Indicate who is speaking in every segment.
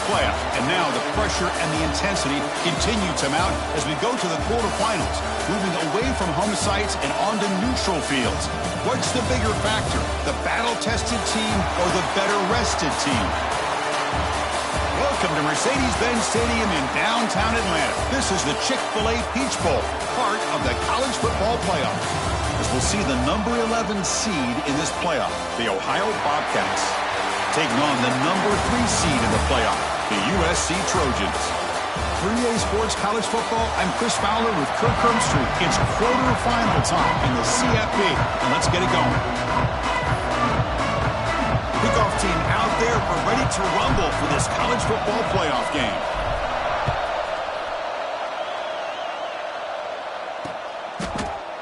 Speaker 1: playoff. And now the pressure and the intensity continue to mount as we go to the quarterfinals, moving away from home sites and onto neutral fields. What's the bigger factor, the battle-tested team or the better-rested team? Welcome to Mercedes-Benz Stadium in downtown Atlanta. This is the Chick-fil-A Peach Bowl, part of the college football playoffs. As we'll see the number 11 seed in this playoff, the Ohio Bobcats, taking on the number 3 seed in the playoff, the USC Trojans. 3A Sports College Football, I'm Chris Fowler with Kirk Herbstreit. It's quarterfinal time in the CFP, and let's get it going. Kickoff team out there, we're ready to rumble for this college football playoff game.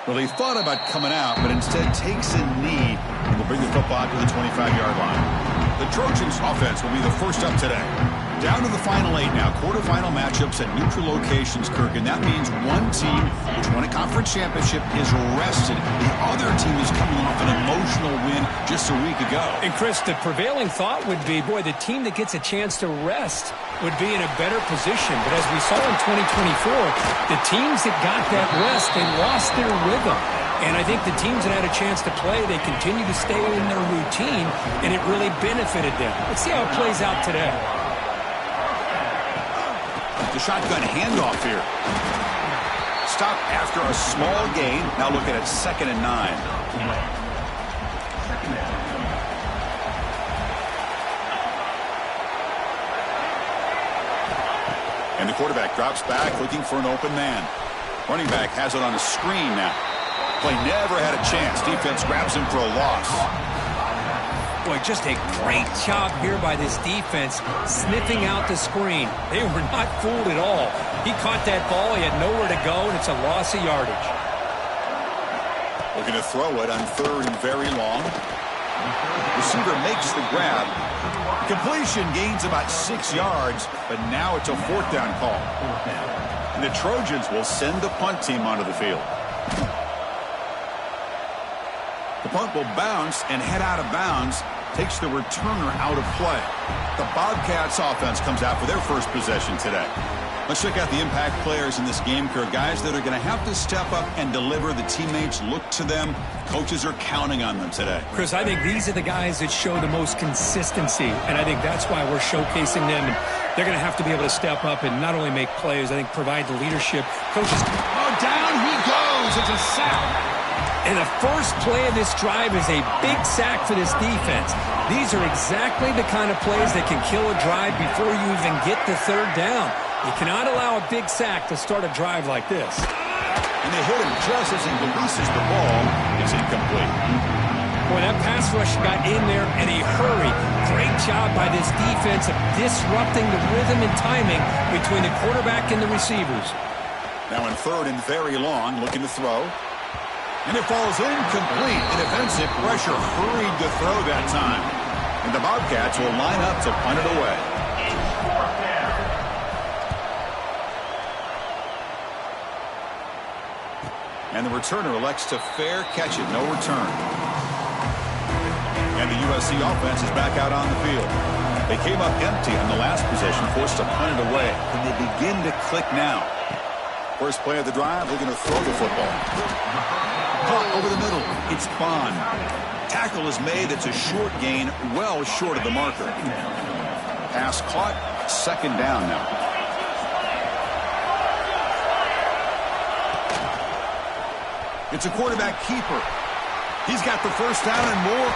Speaker 1: Well, he thought about coming out, but instead takes a knee and will bring the football to the 25-yard line. The Trojans offense will be the first up today. Down to the final 8 now. Quarterfinal matchups at neutral locations, Kirk, and that means one team which won a conference championship is rested. The other team is coming off an emotional win just a week ago.
Speaker 2: And, Chris, the prevailing thought would be, boy, the team that gets a chance to rest would be in a better position. But as we saw in 2024, the teams that got that rest, they lost their rhythm. And I think the teams that had a chance to play, they continue to stay in their routine, and it really benefited them. Let's see how it plays out today.
Speaker 1: The shotgun handoff here. Stop after a small gain. Now looking at 2nd and 9. And the quarterback drops back looking for an open man. Running back has it on a screen now. Play never had a chance. Defense grabs him for a loss.
Speaker 2: Boy, just a great job here by this defense, sniffing out the screen. They were not fooled at all. He caught that ball. He had nowhere to go, and it's a loss of yardage.
Speaker 1: Looking to throw it on 3rd and very long. Receiver makes the grab. Completion gains about 6 yards, but now it's a 4th down call. And the Trojans will send the punt team onto the field. The punt will bounce and head out of bounds. Takes the returner out of play. The Bobcats offense comes out for their first possession today. Let's check out the impact players in this game, Kirk. Guys that are going to have to step up and deliver. The teammates look to them. Coaches are counting on them today.
Speaker 2: Chris, I think these are the guys that show the most consistency, and I think that's why we're showcasing them. And they're going to have to be able to step up and not only make plays, I think provide the leadership. Coaches,
Speaker 1: oh, down he goes. It's a sack.
Speaker 2: And the first play of this drive is a big sack for this defense. These are exactly the kind of plays that can kill a drive before you even get the 3rd down. You cannot allow a big sack to start a drive like this.
Speaker 1: And they hit him just as he releases the ball. It's incomplete.
Speaker 2: Boy, that pass rush got in there in a hurry. Great job by this defense of disrupting the rhythm and timing between the quarterback and the receivers.
Speaker 1: Now in 3rd and very long, looking to throw. And it falls incomplete. And defensive pressure hurried to throw that time. And the Bobcats will line up to punt it away. And the returner elects to fair catch it. No return. And the USC offense is back out on the field. They came up empty on the last possession, forced to punt it away. And they begin to click now. First play of the drive, looking to throw the football. Caught over the middle. It's Bond. Tackle is made. It's a short gain, well short of the marker. Pass caught. 2nd down now. It's a quarterback keeper. He's got the first down and more.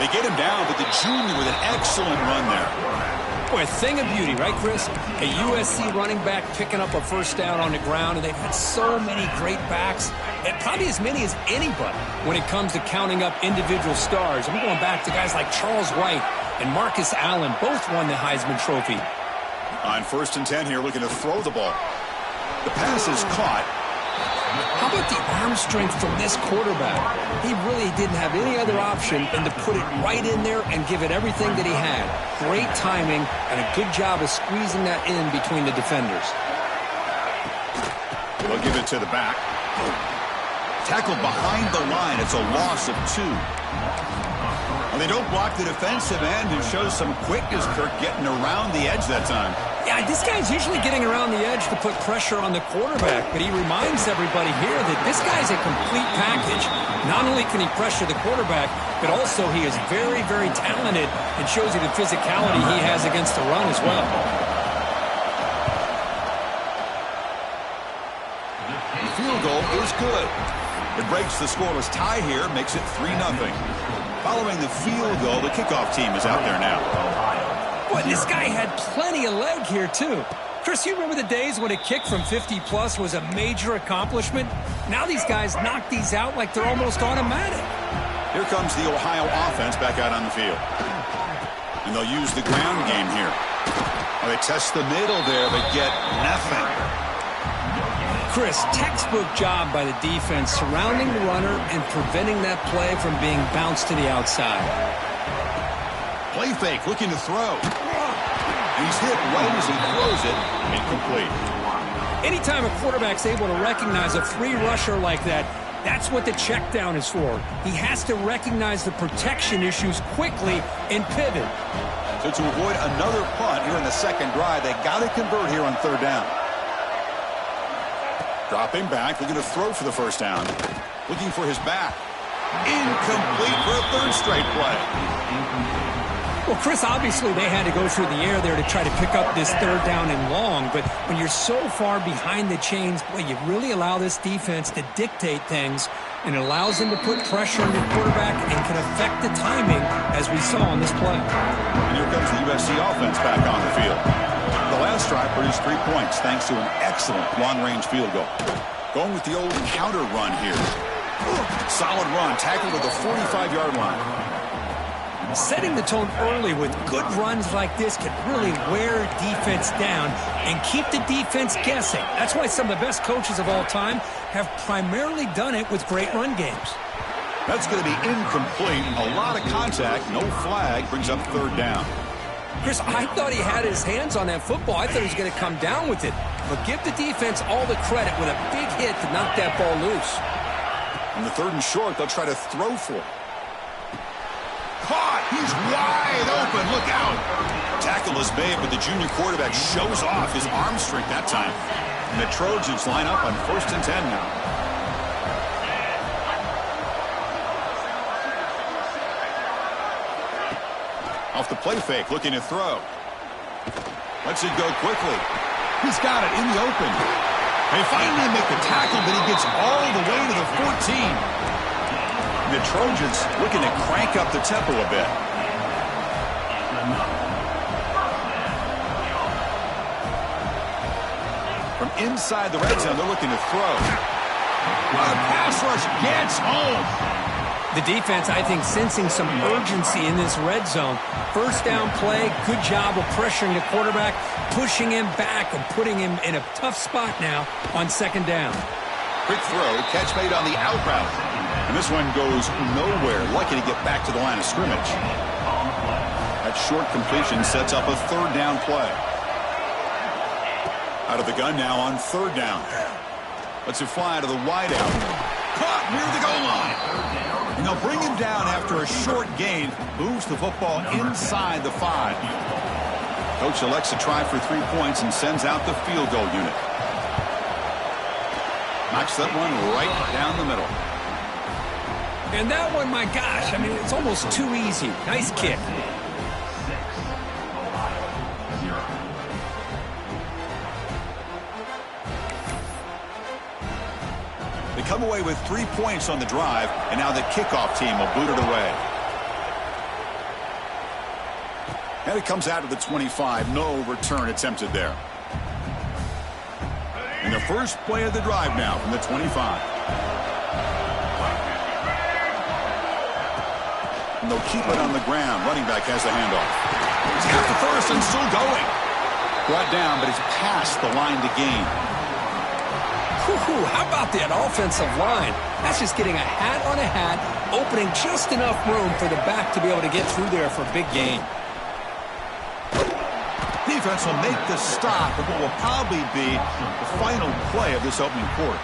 Speaker 1: They get him down, but the junior with an excellent run there.
Speaker 2: Boy, a thing of beauty, right, Chris? A USC running back picking up a first down on the ground, and they've had so many great backs, and probably as many as anybody when it comes to counting up individual stars. I'm going back to guys like Charles Wright and Marcus Allen. Both won the Heisman Trophy.
Speaker 1: On 1st and 10 here, looking to throw the ball. The pass is caught.
Speaker 2: How about the arm strength from this quarterback? He really didn't have any other option than to put it right in there and give it everything that he had. Great timing and a good job of squeezing that in between the defenders.
Speaker 1: They'll give it to the back. Tackled behind the line. It's a loss of 2. Well, they don't block the defensive end and shows some quickness, Kirk, getting around the edge that time.
Speaker 2: Yeah, this guy's usually getting around the edge to put pressure on the quarterback, but he reminds everybody here that this guy's a complete package. Not only can he pressure the quarterback, but also he is very, very talented and shows you the physicality he has against the run as well.
Speaker 1: The field goal is good. It breaks the scoreless tie here, makes it 3-0. Following the field goal, the kickoff team is out there now.
Speaker 2: Boy, this guy had plenty of leg here, too. Chris, you remember the days when a kick from 50-plus was a major accomplishment? Now these guys knock these out like they're almost automatic.
Speaker 1: Here comes the Ohio offense back out on the field. And they'll use the ground game here. Well, they test the middle there, but get nothing.
Speaker 2: Chris, textbook job by the defense surrounding the runner and preventing that play from being bounced to the outside.
Speaker 1: Play fake, looking to throw. And he's hit right as he throws it. Incomplete.
Speaker 2: Anytime a quarterback's able to recognize a free rusher like that, that's what the check down is for. He has to recognize the protection issues quickly and pivot.
Speaker 1: So to avoid another punt here in the second drive, they got to convert here on third down. Dropping back, looking to throw for the first down. Looking for his back. Incomplete for a third straight play.
Speaker 2: Well, Chris, obviously they had to go through the air there to try to pick up this third down and long, but when you're so far behind the chains, boy, you really allow this defense to dictate things, and it allows them to put pressure on your quarterback and can affect the timing, as we saw on this play.
Speaker 1: And here comes the USC offense back on the field. The last drive produced 3 points thanks to an excellent long-range field goal. Going with the old counter run here. Solid run, tackled at the 45-yard line.
Speaker 2: Setting the tone early with good runs like this can really wear defense down and keep the defense guessing. That's why some of the best coaches of all time have primarily done it with great run games.
Speaker 1: That's going to be incomplete. A lot of contact, no flag, brings up third down.
Speaker 2: Chris, I thought he had his hands on that football. I thought he was going to come down with it. But give the defense all the credit with a big hit to knock that ball loose.
Speaker 1: On the third and short, they'll try to throw for it. Caught! He's wide open. Look out! Tackle is made, but the junior quarterback shows off his arm strength that time. And the Trojans line up on 1st and 10 now. Off the play fake, looking to throw. Lets it go quickly. He's got it in the open. They finally make the tackle, but he gets all the way to the 14. The Trojans looking to crank up the tempo a bit. From inside the red zone, they're looking to throw. The pass rush gets home.
Speaker 2: The defense, I think, sensing some urgency in this red zone. First down play, good job of pressuring the quarterback, pushing him back and putting him in a tough spot now on second down.
Speaker 1: Quick throw, catch made on the out route. And this one goes nowhere. Lucky to get back to the line of scrimmage. That short completion sets up a third down play. Out of the gun now on third down. Lets it fly to the wideout. Caught near the goal line. And they'll bring him down after a short gain. Moves the football inside the 5. Coach elects to try for 3 points and sends out the field goal unit. Knocks that one right down the middle.
Speaker 2: And that one, my gosh, I mean, it's almost too easy. Nice kick.
Speaker 1: They come away with 3 points on the drive, and now the kickoff team will boot it away. And it comes out to the 25. No return attempted there. And the first play of the drive now from the 25. And they'll keep it on the ground. Running back has the handoff. He's got the first and still going. Brought down, but it's past the line to gain.
Speaker 2: How about that offensive line? That's just getting a hat on a hat, opening just enough room for the back to be able to get through there for a big gain.
Speaker 1: Defense will make the stop of what will probably be the final play of this opening quarter.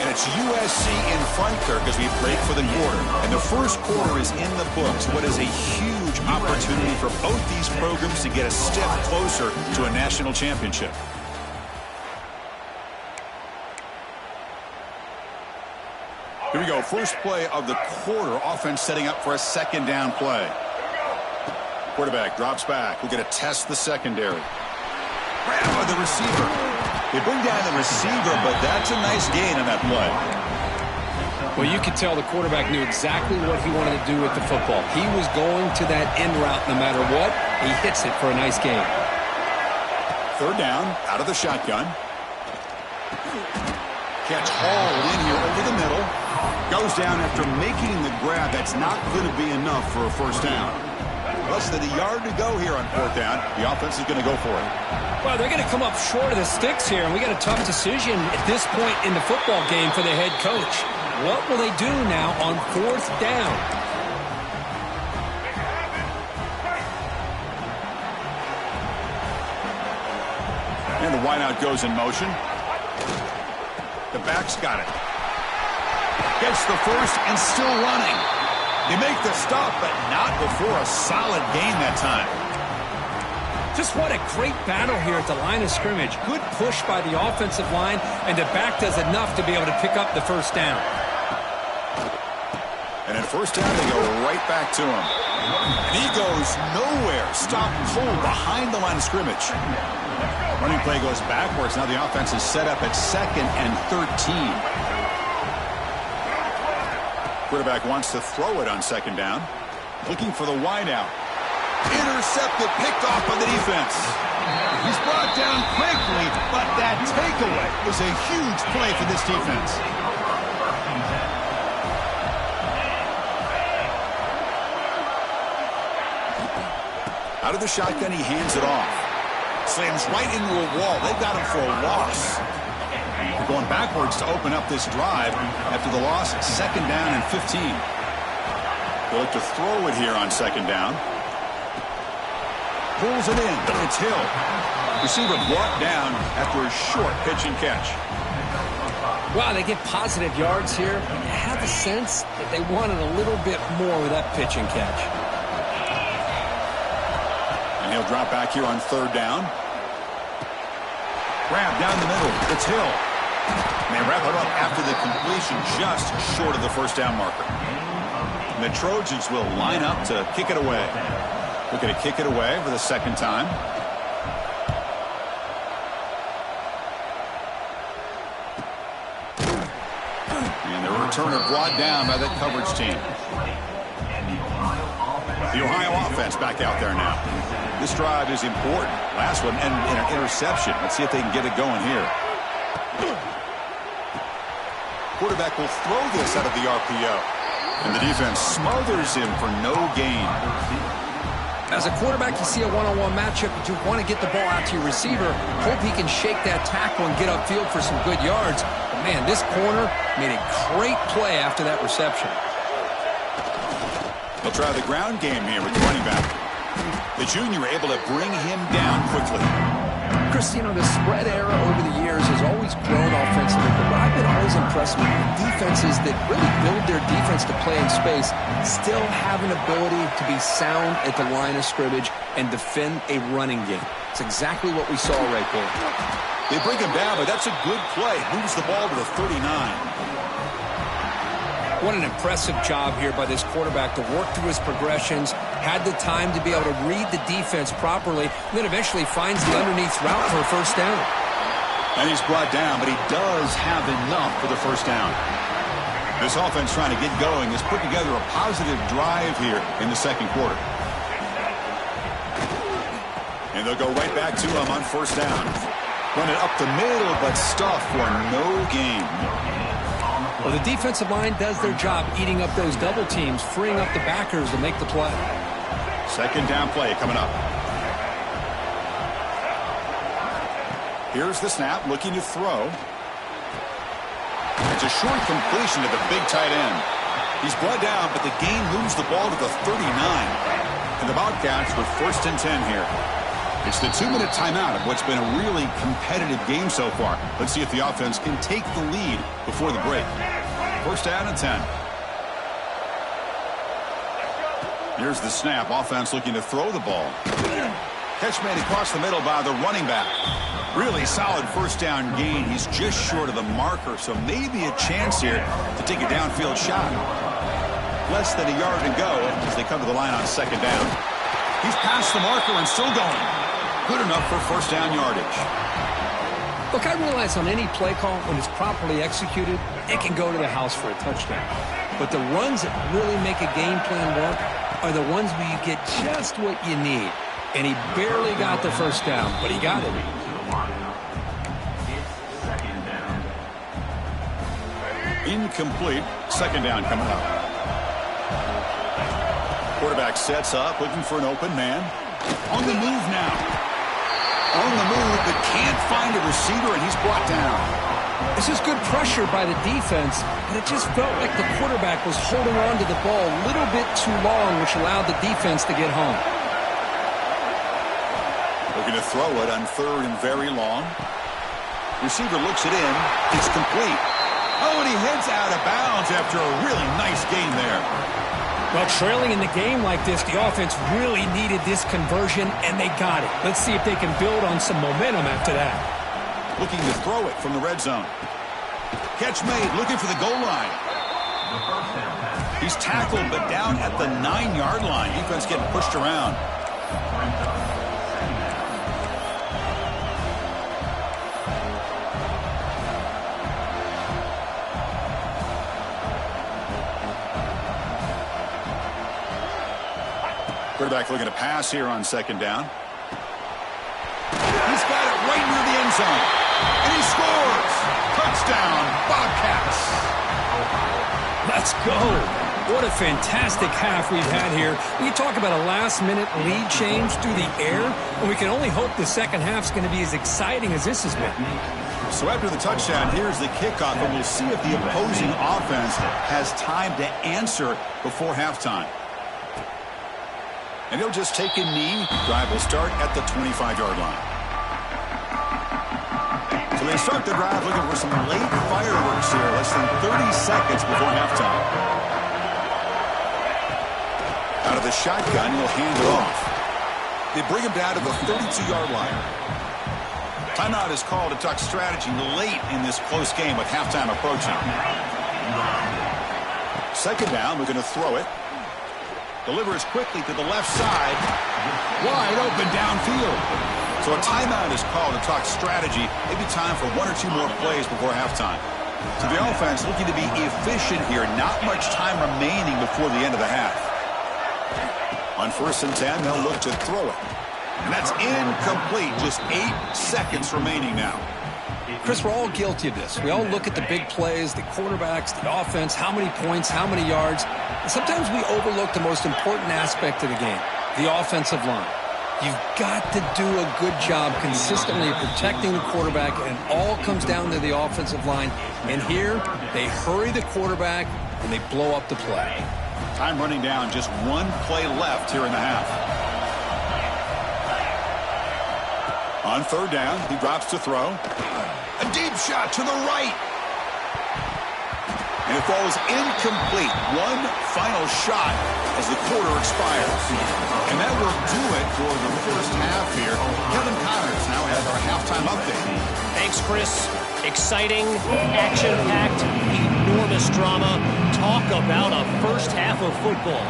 Speaker 1: And a It's USC in front, Kirk, as we break for the quarter. And the first quarter is in the books. What is a huge opportunity for both these programs to get a step closer to a national championship. Here we go. First play of the quarter. Offense setting up for a second down play. Quarterback drops back. We're going to test the secondary. Grab by the receiver. They bring down the receiver, but that's a nice gain on that play.
Speaker 2: Well, you could tell the quarterback knew exactly what he wanted to do with the football. He was going to that end route no matter what. He hits it for a nice gain.
Speaker 1: Third down, out of the shotgun. Catch hauled in here over the middle. Goes down after making the grab. That's not going to be enough for a first down. Less than a yard to go here on fourth down. The offense is going to go for it.
Speaker 2: Well, they're going to come up short of the sticks here, and we got a tough decision at this point in the football game for the head coach. What will they do now on fourth down?
Speaker 1: And the wideout goes in motion. The back's got it. Gets the first and still running. They make the stop, but not before a solid gain that time.
Speaker 2: Just what a great battle here at the line of scrimmage. Good push by the offensive line, and the back does enough to be able to pick up the first down.
Speaker 1: And at first down, they go right back to him. And he goes nowhere. Stop cold behind the line of scrimmage. Running play goes backwards. Now the offense is set up at 2nd and 13. Quarterback wants to throw it on second down. Looking for the wideout. Intercepted, picked off by the defense. He's brought down quickly, but that takeaway was a huge play for this defense. Out of the shotgun, he hands it off. Slams right into a wall. They've got him for a loss. They're going backwards to open up this drive after the loss. 2nd down and 15. They look to throw it here on second down. Pulls it in. It's Hill. Receiver brought down after a short pitch and catch.
Speaker 2: Wow, they get positive yards here. I have the sense that they wanted a little bit more with that pitch and catch.
Speaker 1: And he'll drop back here on third down. Grab down the middle. It's Hill. And they wrap it up after the completion just short of the first down marker. And the Trojans will line up to kick it away. Looking to kick it away for the second time. And the returner brought down by the coverage team. The Ohio offense back out there now. This drive is important. Last one and an interception. Let's see if they can get it going here. Quarterback will throw this out of the RPO. And the defense smothers him for no gain.
Speaker 2: As a quarterback, you see a one-on-one matchup, but you want to get the ball out to your receiver. Hope he can shake that tackle and get upfield for some good yards. But man, this corner made a great play after that reception.
Speaker 1: They'll try the ground game here with the running back. The junior able to bring him down quickly.
Speaker 2: Chris, you know, the spread era over the years has always grown offensively, but what I've been always impressed with defenses that really build their defense to play in space still have an ability to be sound at the line of scrimmage and defend a running game. It's exactly what we saw right there.
Speaker 1: They bring him down, but that's a good play. Moves the ball to the 39.
Speaker 2: What an impressive job here by this quarterback to work through his progressions, had the time to be able to read the defense properly, and then eventually finds the underneath route for a first down.
Speaker 1: And he's brought down, but he does have enough for the first down. This offense trying to get going has put together a positive drive here in the second quarter. And they'll go right back to him on first down. Run it up the middle, but stuff for no gain.
Speaker 2: Well, the defensive line does their job eating up those double teams, freeing up the backers to make the play.
Speaker 1: Second down play coming up. Here's the snap, looking to throw. It's a short completion to the big tight end. He's brought down, but the gain moves the ball to the 39. And the Bobcats with 1st and 10 here. It's the 2-minute timeout of what's been a really competitive game so far. Let's see if the offense can take the lead before the break. First down and 10. Here's the snap. Offense looking to throw the ball. Catch made across the middle by the running back. Really solid first down gain. He's just short of the marker, so maybe a chance here to take a downfield shot. Less than a yard to go as they come to the line on second down. He's past the marker and still going. Good enough for first down yardage.
Speaker 2: Look, I realize on any play call, when it's properly executed, it can go to the house for a touchdown. But the runs that really make a game plan work are the ones where you get just what you need. And he barely got the first down, but he got it.
Speaker 1: Incomplete. Second down coming up. Quarterback sets up, looking for an open man. On the move now. On the move, but can't find a receiver, and he's brought down.
Speaker 2: This is good pressure by the defense, but it just felt like the quarterback was holding on to the ball a little bit too long, which allowed the defense to get home.
Speaker 1: Looking to throw it on third and very long. Receiver looks it in. It's complete. Oh, and he heads out of bounds after a really nice game there.
Speaker 2: Well, trailing in the game like this, the offense really needed this conversion, and they got it. Let's see if they can build on some momentum after that.
Speaker 1: Looking to throw it from the red zone. Catch made, looking for the goal line. He's tackled, but down at the 9-yard line. Defense getting pushed around. Quarterback looking to pass here on second down. He's got it right near the end zone. And he scores! Touchdown, Bobcats!
Speaker 2: Let's go. What a fantastic half we've had here. We talk about a last-minute lead change through the air, and we can only hope the second half's going to be as exciting as this has been.
Speaker 1: So after the touchdown, here's the kickoff, and we'll see if the opposing offense has time to answer before halftime. And he'll just take a knee. Drive will start at the 25-yard line. So they start the drive looking for some late fireworks here, less than 30 seconds before halftime. Out of the shotgun, he'll hand it off. They bring him down to the 32-yard line. Timeout is called to talk strategy late in this close game with halftime approaching. Second down, we're going to throw it. Delivers quickly to the left side. Wide open downfield. So a timeout is called to talk strategy. Maybe time for one or two more plays before halftime. So the offense looking to be efficient here. Not much time remaining before the end of the half. On first and 10, they'll look to throw it. And that's incomplete. Just 8 seconds remaining now.
Speaker 2: Chris, we're all guilty of this. We all look at the big plays, the quarterbacks, the offense, how many points, how many yards. And sometimes we overlook the most important aspect of the game, the offensive line. You've got to do a good job consistently protecting the quarterback, and it all comes down to the offensive line. And here, they hurry the quarterback, and they blow up the play.
Speaker 1: Time running down, just one play left here in the half. On third down, he drops to throw. A deep shot to the right. And it falls incomplete. One final shot as the quarter expires. And that will do it for the first half here. Kevin Connors now has our halftime update.
Speaker 3: Thanks, Chris. Exciting, action-packed, enormous drama. Talk about a first half of football.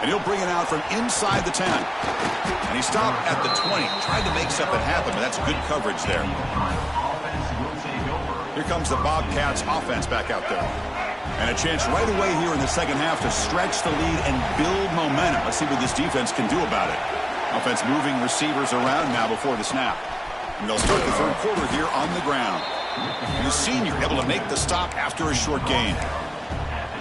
Speaker 1: And he'll bring it out from inside the 10. And he stopped at the 20. Tried to make something happen, but that's good coverage there. Here comes the Bobcats offense back out there. And a chance right away here in the second half to stretch the lead and build momentum. Let's see what this defense can do about it. Offense moving receivers around now before the snap. And they'll start the third quarter here on the ground. And the senior able to make the stop after a short gain.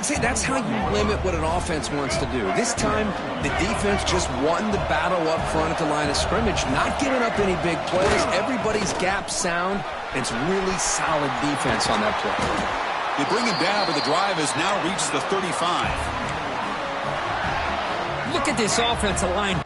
Speaker 2: See, that's how you limit what an offense wants to do. This time, the defense just won the battle up front at the line of scrimmage, not giving up any big plays. Everybody's gap sound. It's really solid defense on that play.
Speaker 1: They bring him down, but the drive has now reached the 35.
Speaker 2: Look at this offensive line.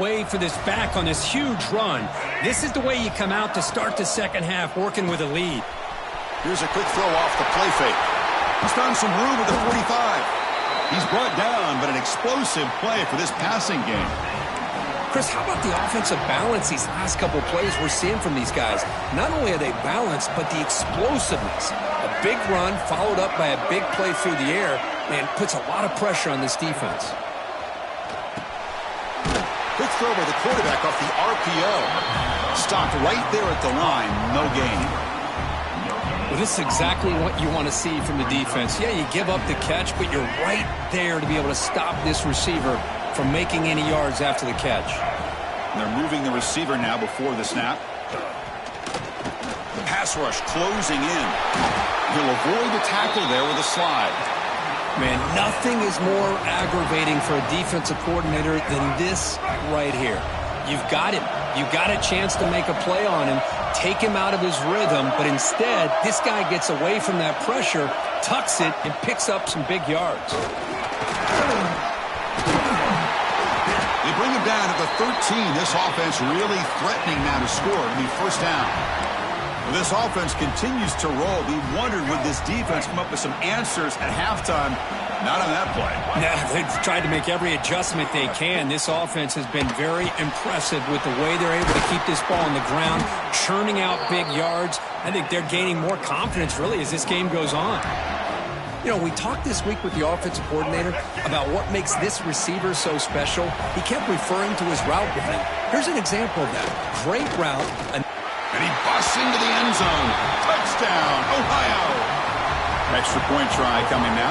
Speaker 2: Way for this back on this huge run. This is the way you come out to start the second half, working with a lead.
Speaker 1: Here's a quick throw off the play fake. He's found some room at the 45. He's brought down, but an explosive play for this passing game.
Speaker 2: Chris, how about the offensive balance these last couple plays we're seeing from these guys? Not only are they balanced, but the explosiveness. A big run followed up by a big play through the air, and puts a lot of pressure on this defense.
Speaker 1: Quick throw by the quarterback off the RPO. Stopped right there at the line. No gain.
Speaker 2: Well, this is exactly what you want to see from the defense. Yeah, you give up the catch, but you're right there to be able to stop this receiver from making any yards after the catch.
Speaker 1: They're moving the receiver now before the snap. The pass rush closing in. He'll avoid the tackle there with a slide.
Speaker 2: Man, nothing is more aggravating for a defensive coordinator than this right here. You've got him. You've got a chance to make a play on him, take him out of his rhythm, but instead, this guy gets away from that pressure, tucks it, and picks up some big yards.
Speaker 1: They bring him down at the 13. This offense really threatening now to score. It'll be first down. Well, this offense continues to roll. We wondered, would this defense come up with some answers at halftime? Not on that play.
Speaker 2: Yeah, they've tried to make every adjustment they can. This offense has been very impressive with the way they're able to keep this ball on the ground, churning out big yards. I think they're gaining more confidence, really, as this game goes on. You know, we talked this week with the offensive coordinator about what makes this receiver so special. He kept referring to his route running. Here's an example of that. Great route.
Speaker 1: And he busts into the end zone. Touchdown, Ohio. Extra point try coming now.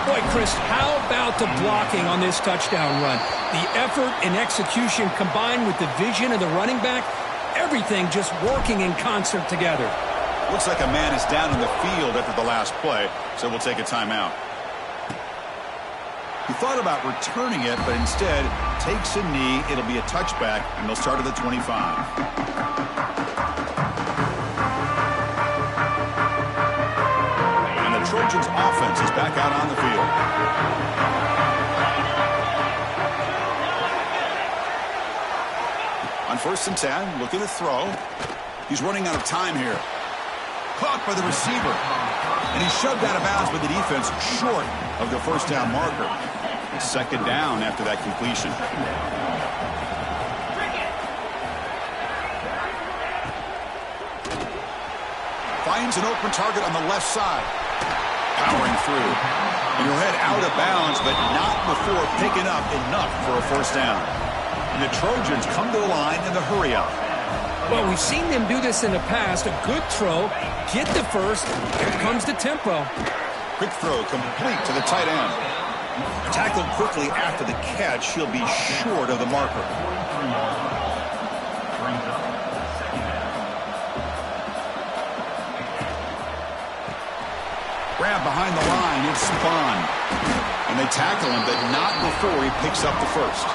Speaker 2: Boy, Chris, how about the blocking on this touchdown run? The effort and execution combined with the vision of the running back, everything just working in concert together.
Speaker 1: Looks like a man is down in the field after the last play, so we'll take a timeout. He thought about returning it, but instead takes a knee. It'll be a touchback, and they'll start at the 25. Trojans offense is back out on the field. On 1st and 10, looking to throw. He's running out of time here. Caught by the receiver. And he's shoved out of bounds by the defense short of the first down marker. Second down after that completion. Finds an open target on the left side. Powering through. And he'll head out of bounds, but not before picking up enough for a first down. And the Trojans come to the line in the hurry-up.
Speaker 2: Well, we've seen them do this in the past. A good throw, get the first. Here comes the tempo.
Speaker 1: Quick throw complete to the tight end. Tackled quickly after the catch. He'll be short of the marker. Grab behind the line, it's spun. And they tackle him, but not before he picks up the first.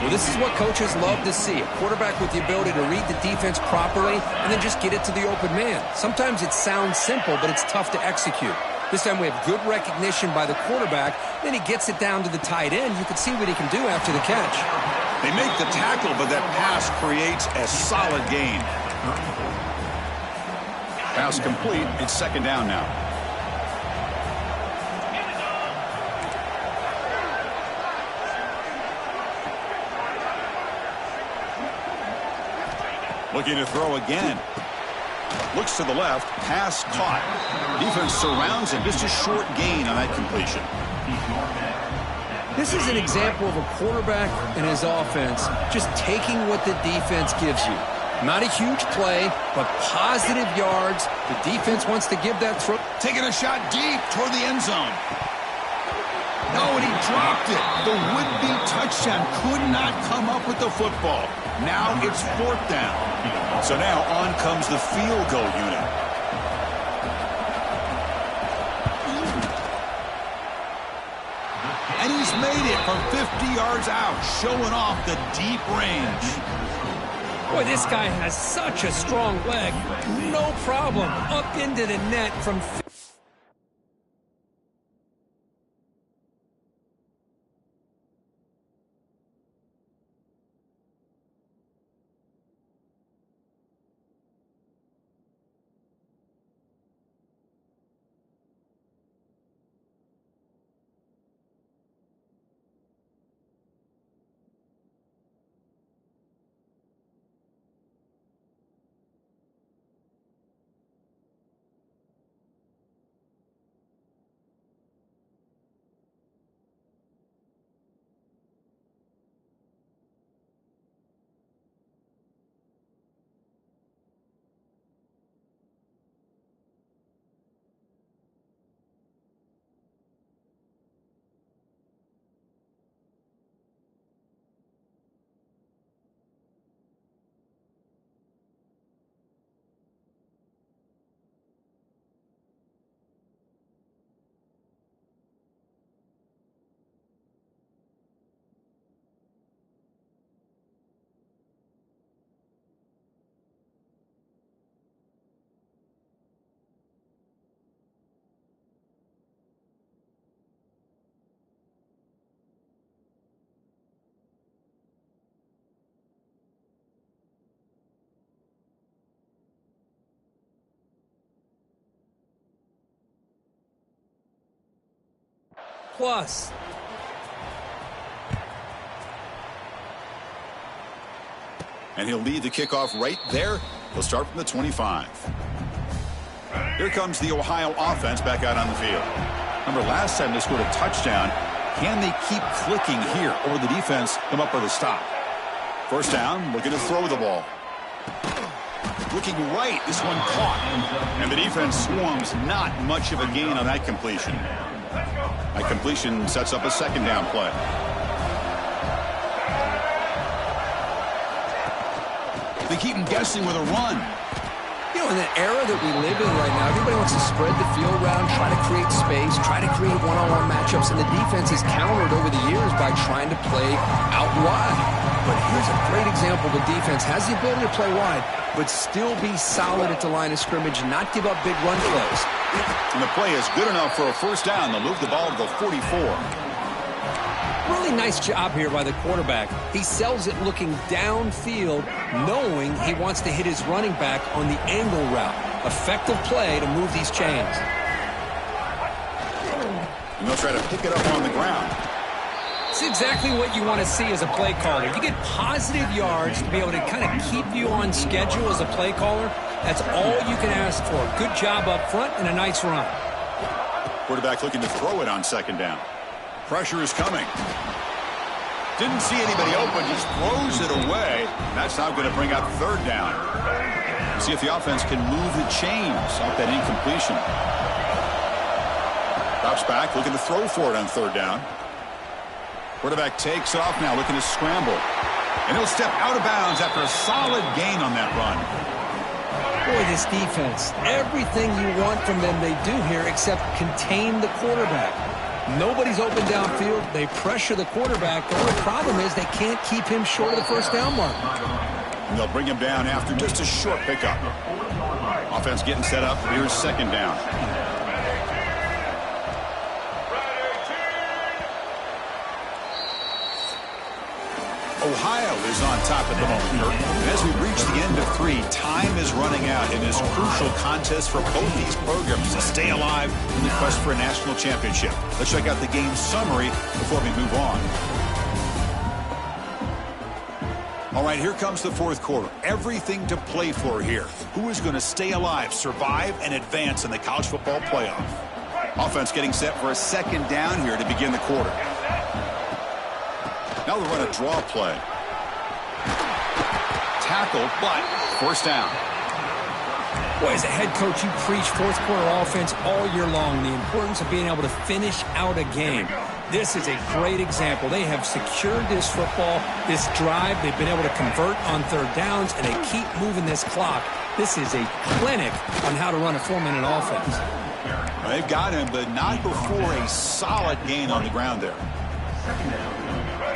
Speaker 2: Well, this is what coaches love to see. A quarterback with the ability to read the defense properly and then just get it to the open man. Sometimes it sounds simple, but it's tough to execute. This time we have good recognition by the quarterback. Then he gets it down to the tight end. You can see what he can do after the catch.
Speaker 1: They make the tackle, but that pass creates a solid gain. Pass complete. It's second down now. Looking to throw again. Looks to the left. Pass caught. Defense surrounds him. Just a short gain on that completion.
Speaker 2: This is an example of a quarterback and his offense just taking what the defense gives you. Not a huge play, but positive yards. The defense wants to give that throw.
Speaker 1: Taking a shot deep toward the end zone. No, and he dropped it. The would-be touchdown could not come up with the football. Now it's 4th down. So now on comes the field goal unit. And he's made it from 50 yards out, showing off the deep range.
Speaker 2: Boy, this guy has such a strong leg. No problem. Up into the net from... Plus.
Speaker 1: And he'll lead the kickoff right there. He'll start from the 25. Here comes the Ohio offense back out on the field. Remember, last time they scored a touchdown. Can they keep clicking here, or will the defense come up with a stop? 1st down, looking to throw the ball. Looking right, this one caught. And the defense swarms, not much of a gain on that completion. That completion sets up a 2nd down play. They keep him guessing with a run.
Speaker 2: You know, in the era that we live in right now, everybody wants to spread the field around, try to create space, try to create one-on-one matchups, and the defense has countered over the years by trying to play out wide. But here's a great example. The defense has the ability to play wide, but still be solid at the line of scrimmage and not give up big run plays.
Speaker 1: And the play is good enough for a 1st down. They'll move the ball to the 44.
Speaker 2: Really nice job here by the quarterback. He sells it looking downfield, knowing he wants to hit his running back on the angle route. Effective play to move these chains.
Speaker 1: And they'll try to pick it up on the ground.
Speaker 2: It's exactly what you want to see as a play caller. You get positive yards to be able to kind of keep you on schedule as a play caller. That's all you can ask for. Good job up front and a nice run.
Speaker 1: Quarterback looking to throw it on 2nd down. Pressure is coming. Didn't see anybody open, just throws it away. That's now going to bring up 3rd down. See if the offense can move the chains off that incompletion. Drops back, looking to throw for it on 3rd down. Quarterback takes off now, looking to scramble. And he'll step out of bounds after a solid gain on that run.
Speaker 2: Boy, this defense, everything you want from them they do here except contain the quarterback. Nobody's open downfield. They pressure the quarterback. The only problem is they can't keep him short of the 1st down mark.
Speaker 1: And they'll bring him down after just a short pickup. Offense getting set up. Here's 2nd down. Ohio is on top at the moment, Kirk. And as we reach the end of 3, time is running out in this crucial contest for both these programs to stay alive in the quest for a national championship. Let's check out the game summary before we move on. All right, here comes the 4th quarter. Everything to play for here. Who is going to stay alive, survive, and advance in the college football playoff? Offense getting set for a 2nd down here to begin the quarter. Now they'll run a draw play. Tackle, but first down.
Speaker 2: Boy, as a head coach, you preach fourth quarter offense all year long, the importance of being able to finish out a game. This is a great example. They have secured this football, this drive. They've been able to convert on third downs, and they keep moving this clock. This is a clinic on how to run a 4-minute offense.
Speaker 1: They've got him, but not before a solid gain on the ground there.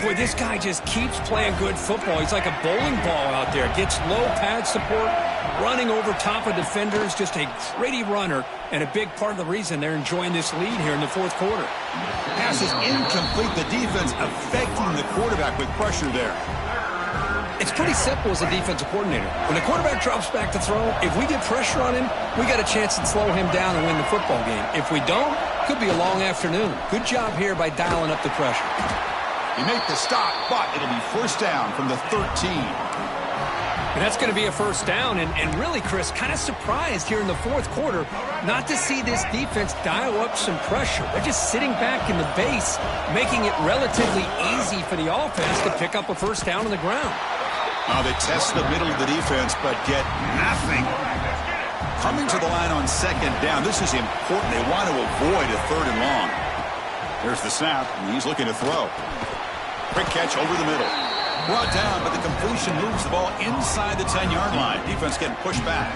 Speaker 2: Boy, this guy just keeps playing good football. He's like a bowling ball out there. Gets low pad support, running over top of defenders. Just a gritty runner, and a big part of the reason they're enjoying this lead here in the fourth quarter.
Speaker 1: Pass is incomplete. The defense affecting the quarterback with pressure there.
Speaker 2: It's pretty simple as a defensive coordinator. When the quarterback drops back to throw, if we get pressure on him, we got a chance to slow him down and win the football game. If we don't, could be a long afternoon. Good job here by dialing up the pressure.
Speaker 1: You make the stop, but it'll be first down from the 13.
Speaker 2: And that's going to be a first down. And really, Chris, kind of surprised here in the fourth quarter not to see this defense dial up some pressure. They're just sitting back in the base, making it relatively easy for the offense to pick up a first down on the ground.
Speaker 1: They test the middle of the defense, but get nothing. Coming to the line on second down. This is important. They want to avoid a third and long. There's the snap, and he's looking to throw. Quick catch over the middle. Brought down, but the completion moves the ball inside the 10-yard line. Defense getting pushed back.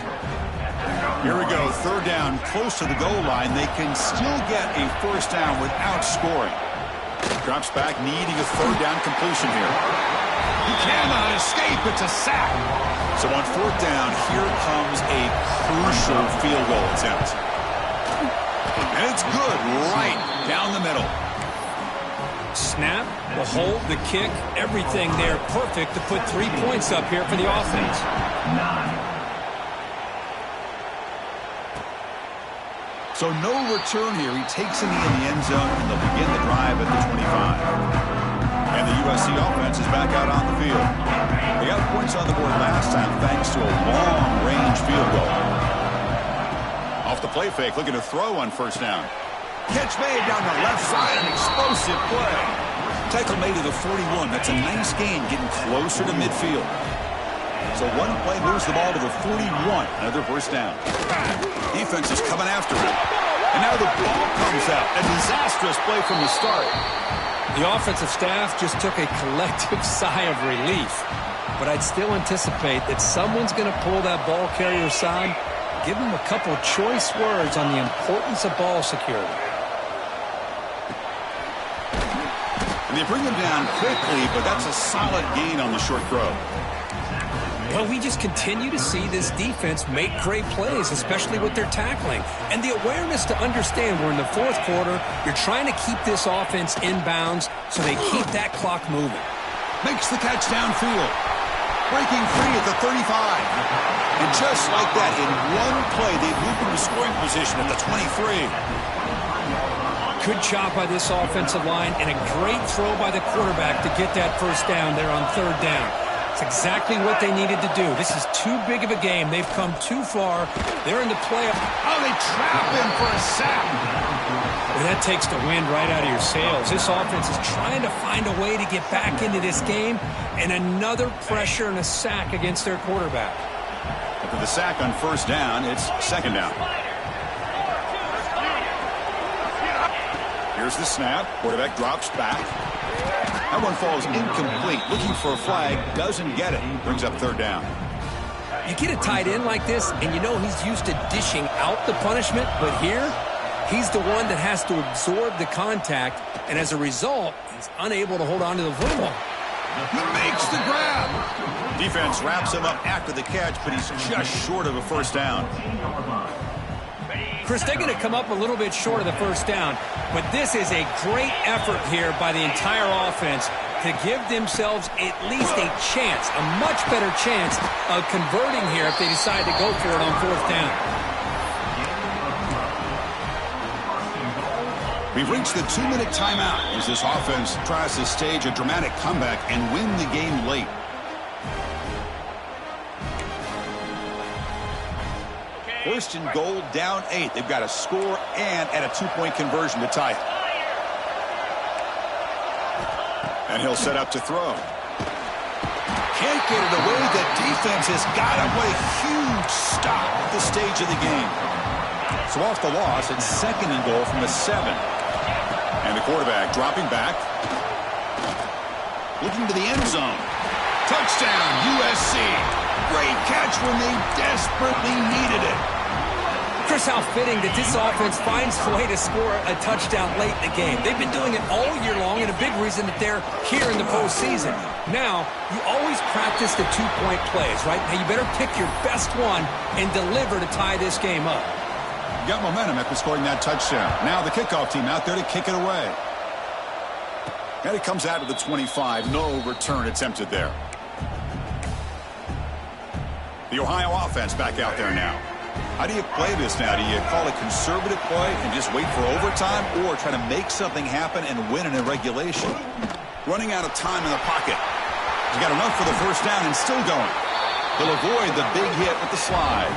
Speaker 1: Here we go. Third down, close to the goal line. They can still get a first down without scoring. Drops back, needing a third down completion here. He cannot escape. It's a sack. So on fourth down, here comes a crucial field goal attempt. And it's good right down the middle.
Speaker 2: Snap, the hold, the kick, everything there perfect to put 3 points up here for the offense.
Speaker 1: So no return here. He takes him in the end zone, and they'll begin the drive at the 25. And the USC offense is back out on the field. They got points on the board last time thanks to a long-range field goal. Off the play fake, looking to throw on first down. Catch made down the left side, an explosive play. Tackle made to the 41. That's a nice gain, getting closer to midfield. So one play moves the ball to the 41. Another first down. Defense is coming after him. And now the ball comes out. A disastrous play from the start.
Speaker 2: The offensive staff just took a collective sigh of relief. But I'd still anticipate that someone's going to pull that ball carrier aside, give him a couple choice words on the importance of ball security.
Speaker 1: And they bring him down quickly, but that's a solid gain on the short throw.
Speaker 2: Well, we just continue to see this defense make great plays, especially with their tackling. And the awareness to understand we're in the fourth quarter, you're trying to keep this offense in bounds so they keep that clock moving.
Speaker 1: Makes the catch downfield. Breaking free at the 35. And just like that, in one play, they've moved into scoring position at the 23.
Speaker 2: Good job by this offensive line, and a great throw by the quarterback to get that first down there on third down. It's exactly what they needed to do. This is too big of a game. They've come too far. They're in the playoff.
Speaker 1: Oh, they trap him for a sack.
Speaker 2: Well, that takes the wind right out of your sails. This offense is trying to find a way to get back into this game, and another pressure and a sack against their quarterback.
Speaker 1: After the sack on first down, it's second down. Here's the snap. Quarterback drops back. That one falls incomplete. Looking for a flag. Doesn't get it. Brings up third down.
Speaker 2: You get a tight end like this, and you know he's used to dishing out the punishment, but here, he's the one that has to absorb the contact, and as a result, he's unable to hold on to the football.
Speaker 1: He makes the grab. Defense wraps him up after the catch, but he's just short of a first down.
Speaker 2: Chris, they're going to come up a little bit short of the first down, but this is a great effort here by the entire offense to give themselves at least a chance, a much better chance of converting here if they decide to go for it on fourth down.
Speaker 1: We've reached the 2-minute timeout as this offense tries to stage a dramatic comeback and win the game late. First and goal, down 8. They've got to score and at a 2-point conversion to tie it. And he'll set up to throw. Can't get it away. The defense has got him. What a huge stop at this stage of the game. So off the loss, it's 2nd and goal from the 7. And the quarterback dropping back. Looking to the end zone. Touchdown, USC. Great catch when they desperately needed it.
Speaker 2: Chris, how fitting that this offense finds a way to score a touchdown late in the game. They've been doing it all year long, and a big reason that they're here in the postseason. Now, you always practice the two-point plays, right? Now, you better pick your best one and deliver to tie this game up.
Speaker 1: You got momentum after scoring that touchdown. Now the kickoff team out there to kick it away. And it comes out of the 25. No return attempted there. The Ohio offense back out there now. How do you play this now? Do you call a conservative play and just wait for overtime, or try to make something happen and win in a regulation? Running out of time in the pocket. He's got enough for the first down and still going. He'll avoid the big hit with the slide.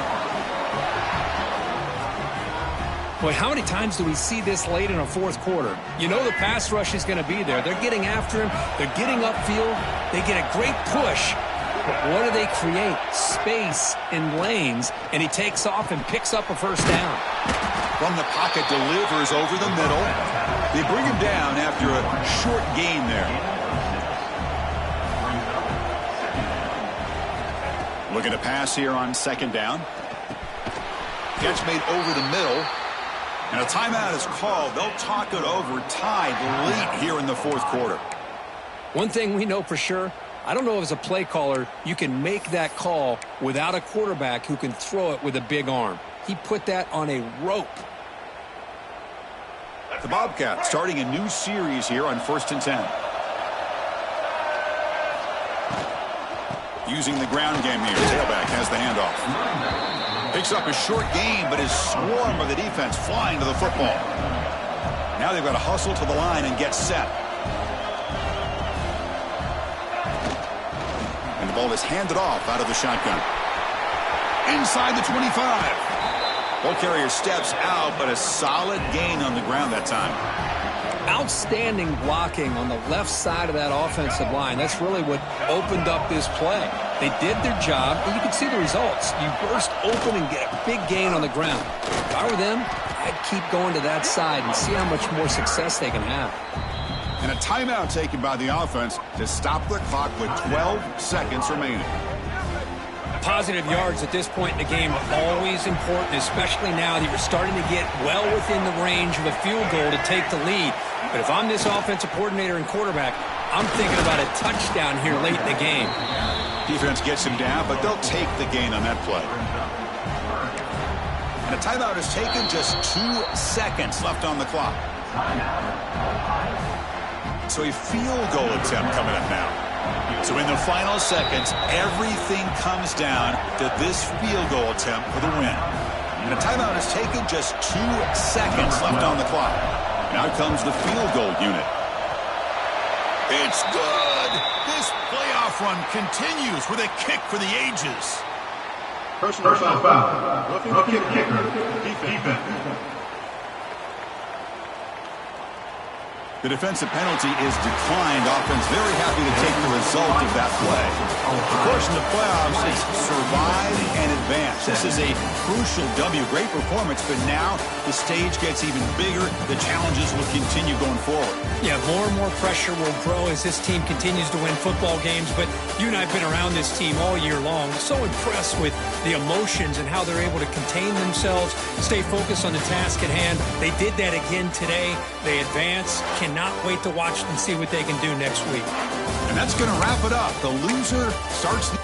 Speaker 2: Boy, how many times do we see this late in a fourth quarter? You know the pass rush is going to be there. They're getting after him. They're getting upfield. They get a great push. But what do they create? Space in lanes, and he takes off and picks up a first down.
Speaker 1: From the pocket, delivers over the middle. They bring him down after a short gain there. Looking to pass here on 2nd down. Catch made over the middle. And a timeout is called. They'll talk it over, tied late here in the fourth quarter.
Speaker 2: One thing we know for sure, I don't know as a play caller you can make that call without a quarterback who can throw it with a big arm. He put that on a rope.
Speaker 1: The Bobcats starting a new series here on 1st and 10. Using the ground game here. Tailback has the handoff. Picks up a short gain, but his swarm of the defense flying to the football. Now they've got to hustle to the line and get set. And the ball is handed off out of the shotgun. Inside the 25. Ball carrier steps out, but a solid gain on the ground that time.
Speaker 2: Outstanding blocking on the left side of that offensive line. That's really what opened up this play. They did their job, and you can see the results. You burst open and get a big gain on the ground. If I were them, I'd keep going to that side and see how much more success they can have.
Speaker 1: And a timeout taken by the offense to stop the clock with 12 seconds remaining.
Speaker 2: Positive yards at this point in the game are always important, especially now that you're starting to get well within the range of a field goal to take the lead. But if I'm this offensive coordinator and quarterback, I'm thinking about a touchdown here late in the game.
Speaker 1: Defense gets him down, but they'll take the gain on that play. And a timeout is taken, just 2 seconds left on the clock. So a field goal attempt coming up now. So in the final seconds, everything comes down to this field goal attempt for the win. And a timeout is taken, just 2 seconds left on the clock. Now comes the field goal unit. It's good! This playoff run continues with a kick for the ages.
Speaker 4: Personal foul. Roughing the kicker. Defense.
Speaker 1: The defensive penalty is declined. Offense very happy to take the result of that play. Of course, in the playoffs, it's survive and advance. This is a crucial W. Great performance, but now the stage gets even bigger. The challenges will continue going forward.
Speaker 2: Yeah, more and more pressure will grow as this team continues to win football games, but you and I have been around this team all year long. So impressed with the emotions and how they're able to contain themselves, stay focused on the task at hand. They did that again today. They advance. Cannot wait to watch and see what they can do next week.
Speaker 1: And that's going to wrap it up. The loser starts the